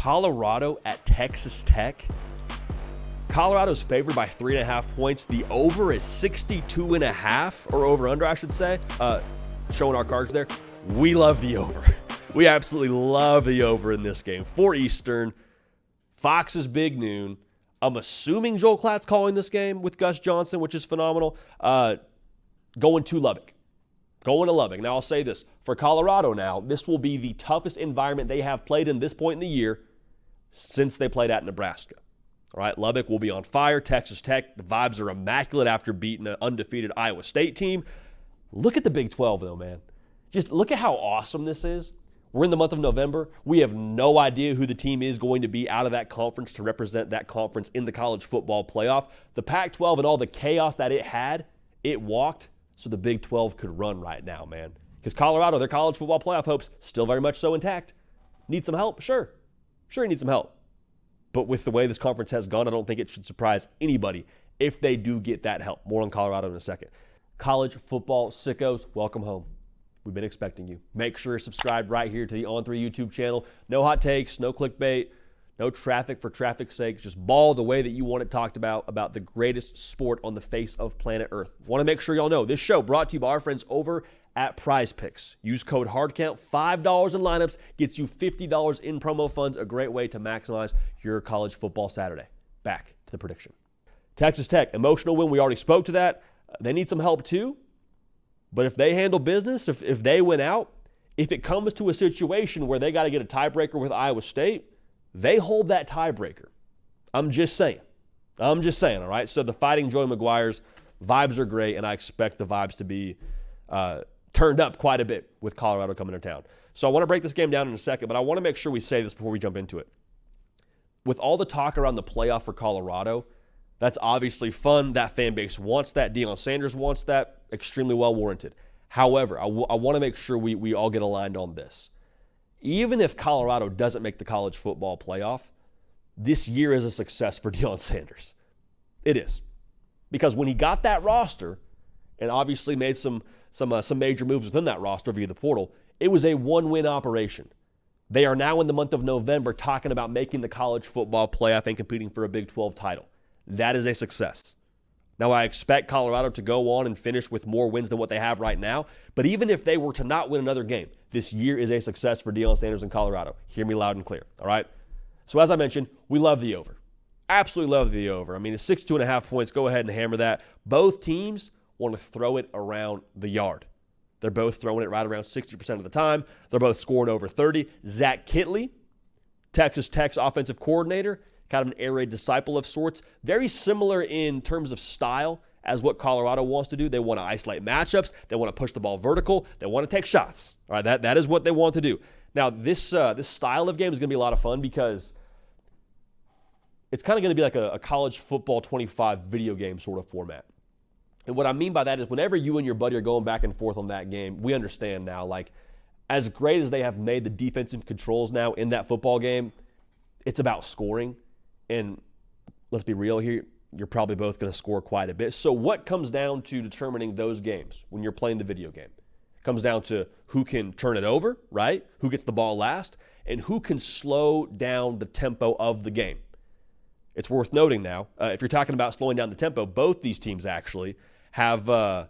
Colorado at Texas Tech. Colorado's favored by 3.5 points. The over is 62.5, or over under, I should say. Showing our cards there. We love the over. We absolutely love the over in this game. 4 Eastern. Fox's big noon. I'm assuming Joel Klatt's calling this game with Gus Johnson, which is phenomenal. Going to Lubbock. Going to Lubbock. Now, I'll say this. For Colorado now, this will be the toughest environment they have played in this point in the year since they played at Nebraska. All right, Lubbock will be on fire. Texas Tech, the vibes are immaculate after beating an undefeated Iowa State team. Look at the Big 12, though, man. Just look at how awesome this is. We're in the month of November. We have no idea who the team is going to be out of that conference to represent that conference in the college football playoff. The Pac-12 and all the chaos that it had, it walked so the Big 12 could run right now, man. Because Colorado, their college football playoff hopes, still very much so intact. Need some help? Sure. Sure, you need some help. But with the way this conference has gone, I don't think it should surprise anybody if they do get that help. More on Colorado in a second. College football sickos, welcome home. We've been expecting you. Make sure you're subscribed right here to the On3 YouTube channel. No hot takes, no clickbait, no traffic for traffic's sake. Just ball the way that you want it talked about the greatest sport on the face of planet Earth. Want to make sure y'all know this show brought to you by our friends over at Prize Picks. Use code HARDCOUNT, $5 in lineups, gets you $50 in promo funds, a great way to maximize your college football Saturday. Back to the prediction. Texas Tech, emotional win, we already spoke to that. They need some help too, but if they handle business, if they win out, if it comes to a situation where they got to get a tiebreaker with Iowa State, they hold that tiebreaker. I'm just saying, all right? So the Fighting Joey McGuires, vibes are great, and I expect the vibes to be turned up quite a bit with Colorado coming to town. So I want to break this game down in a second, but I want to make sure we say this before we jump into it. With all the talk around the playoff for Colorado, that's obviously fun. That fan base wants that. Deion Sanders wants that. Extremely well warranted. However, I want to make sure we all get aligned on this. Even if Colorado doesn't make the college football playoff, this year is a success for Deion Sanders. It is. Because when he got that roster and obviously made some major moves within that roster via the portal, it was a one-win operation. They are now in the month of November talking about making the college football playoff and competing for a Big 12 title. That is a success. Now, I expect Colorado to go on and finish with more wins than what they have right now, but even if they were to not win another game, this year is a success for Deion Sanders and Colorado. Hear me loud and clear, all right? So as I mentioned, we love the over. Absolutely love the over. I mean, it's 62.5 points. Go ahead and hammer that. Both teams want to throw it around the yard. They're both throwing it right around 60% of the time. They're both scoring over 30. Zach Kittley, Texas Tech's offensive coordinator, kind of an air raid disciple of sorts. Very similar in terms of style as what Colorado wants to do. They want to isolate matchups. They want to push the ball vertical. They want to take shots. All right, that is what they want to do. Now, this style of game is going to be a lot of fun because it's kind of going to be like a college football 25 video game sort of format. And what I mean by that is whenever you and your buddy are going back and forth on that game, we understand now, like, as great as they have made the defensive controls now in that football game, it's about scoring. And let's be real here, you're probably both going to score quite a bit. So what comes down to determining those games when you're playing the video game? It comes down to who can turn it over, right? Who gets the ball last, and who can slow down the tempo of the game. It's worth noting now, if you're talking about slowing down the tempo, both these teams actually have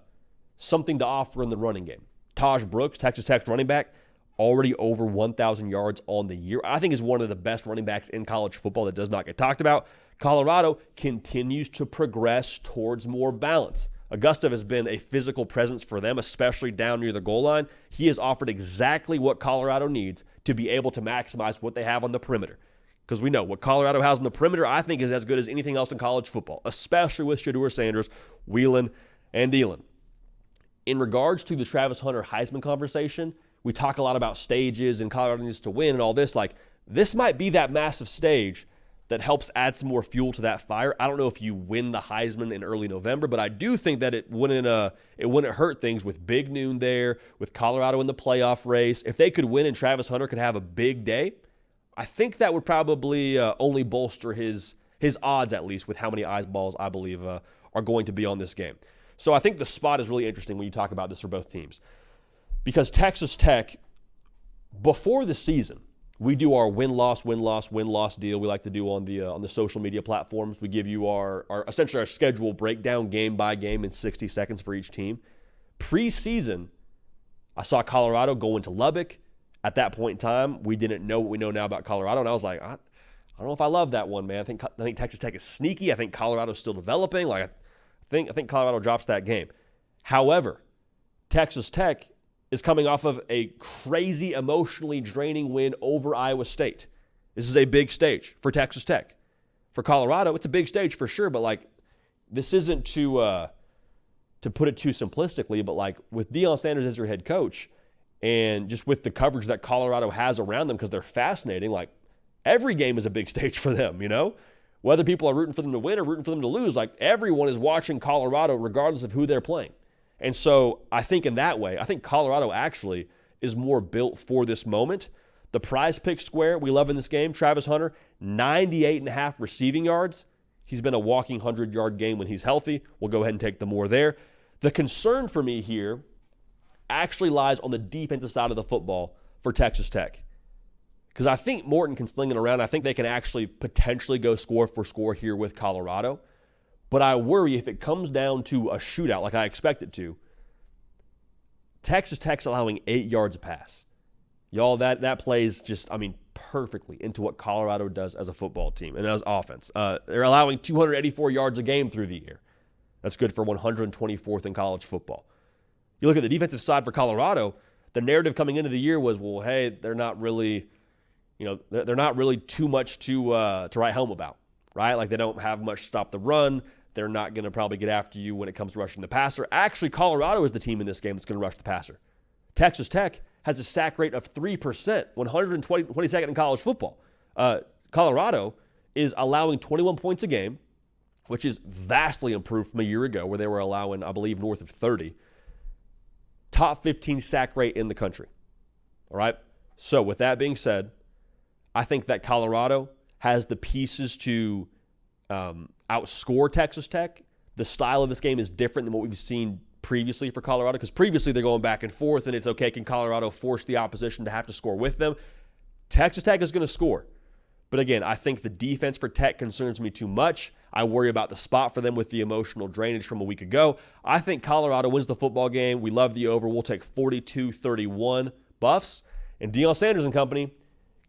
something to offer in the running game. Taj Brooks, Texas Tech's running back, already over 1,000 yards on the year. I think is one of the best running backs in college football that does not get talked about. Colorado continues to progress towards more balance. Augusta has been a physical presence for them, especially down near the goal line. He has offered exactly what Colorado needs to be able to maximize what they have on the perimeter. Because we know what Colorado has on the perimeter, I think, is as good as anything else in college football, especially with Shedeur Sanders, wheeling and dealing. In regards to the Travis Hunter Heisman conversation, we talk a lot about stages and Colorado needs to win and all this. Like, this might be that massive stage that helps add some more fuel to that fire. I don't know if you win the Heisman in early November, but I do think that it wouldn't hurt things with Big Noon there, with Colorado in the playoff race. If they could win and Travis Hunter could have a big day, I think that would probably only bolster his odds, at least, with how many eyeballs I believe are going to be on this game. So I think the spot is really interesting when you talk about this for both teams. Because Texas Tech, before the season, we do our win-loss deal we like to do on the social media platforms. We give you our essentially our schedule breakdown game by game in 60 seconds for each team. Preseason, I saw Colorado go into Lubbock. At that point in time, we didn't know what we know now about Colorado, and I was like, I don't know if I love that one, man. I think Texas Tech is sneaky. I think Colorado's still developing. Like I think Colorado drops that game. However, Texas Tech is coming off of a crazy, emotionally draining win over Iowa State. This is a big stage for Texas Tech. For Colorado, it's a big stage for sure, but like this isn't to put it too simplistically, but like with Deion Sanders as your head coach and just with the coverage that Colorado has around them because they're fascinating, like every game is a big stage for them, you know? Whether people are rooting for them to win or rooting for them to lose, like everyone is watching Colorado regardless of who they're playing. And so I think in that way, I think Colorado actually is more built for this moment. The Prize Pick square we love in this game, Travis Hunter, 98.5 receiving yards. He's been a walking 100-yard game when he's healthy. We'll go ahead and take the more there. The concern for me here actually lies on the defensive side of the football for Texas Tech. Because I think Morton can sling it around. I think they can actually potentially go score for score here with Colorado. But I worry if it comes down to a shootout like I expect it to, Texas Tech's allowing 8 yards a pass. Y'all, that plays just, perfectly into what Colorado does as a football team and as offense. They're allowing 284 yards a game through the year. That's good for 124th in college football. You look at the defensive side for Colorado, the narrative coming into the year was, well, hey, they're not really too much to write home about, right? Like they don't have much to stop the run. They're not going to probably get after you when it comes to rushing the passer. Actually, Colorado is the team in this game that's going to rush the passer. Texas Tech has a sack rate of 3%, 122nd in college football. Colorado is allowing 21 points a game, which is vastly improved from a year ago where they were allowing, I believe, north of 30. Top 15 sack rate in the country. All right? So with that being said, I think that Colorado has the pieces to outscore Texas Tech. The style of this game is different than what we've seen previously for Colorado because previously they're going back and forth and it's okay, can Colorado force the opposition to have to score with them? Texas Tech is going to score. But again, I think the defense for Tech concerns me too much. I worry about the spot for them with the emotional drainage from a week ago. I think Colorado wins the football game. We love the over. We'll take 42-31 Buffs. And Deion Sanders and company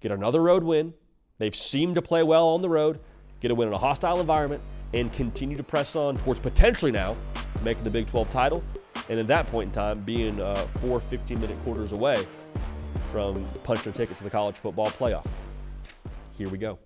get another road win. They've seemed to play well on the road, get a win in a hostile environment, and continue to press on towards potentially now making the Big 12 title. And at that point in time, being 4 15-minute quarters away from punching a ticket to the college football playoff. Here we go.